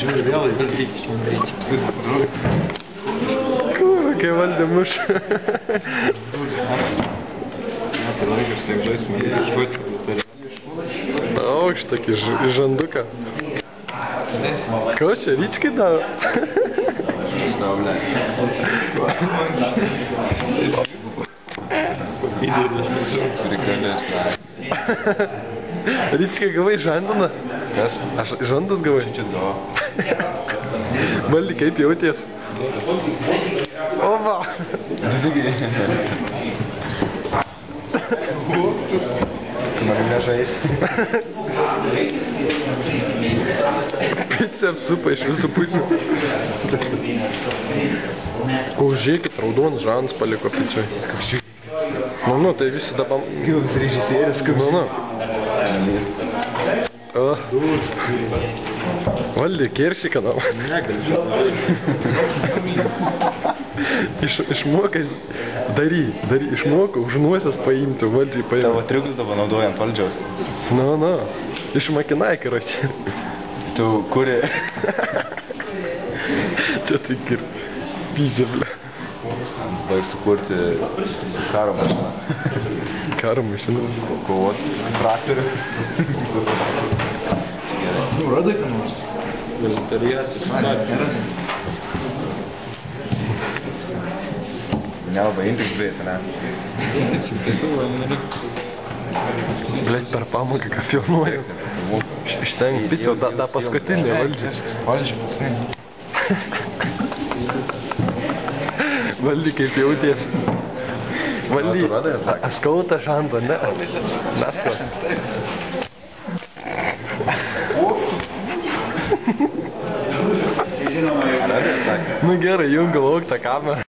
Žiūri vėl, vėl reikia, man reikia. Kai valdė muš. Tai laikas taip žais, man reikia išvačiu. Aukštą žanduką. Ko čia, ryčkai davo? Stau, ble. Prikalės, ble. Ryčkai gavai žanduną? Kas? Aš žandus gavai? Čia davo. Valdy, kaip jauties? Ova! Tu man nežais. Pica apsupa iš visų pusių. O, žiūrėkit, raudonas žanas paliko picui. Nu, tai visi dabar... Gyvas režisėris, kaip Nu. Valdy, kerši kanal. Negaliu. Išmokai, dary, išmokau už nuosias paimti, valdžiai paimti. Tavo triukus dabar naudojant valdžiaus. Nu. Išmakinai, karoči. Tu kuri... Čia tai ir pyzdė, ble. Baig sukurti karo mašiną. Karo mašiną. Kovos traktorių. Nu, radai ką nors? Vegetariatas. Nelabai intis greit, ne? Blėt, per pamoką, ką filmuoju. Iš ten pico, da paskutinė valdžia. Valdžia paskutinė. Valdy, kaip jauties. Valdy, aš skautą žandą, ne? Nasko. Nu gerai, jungu lauk tą kamerą.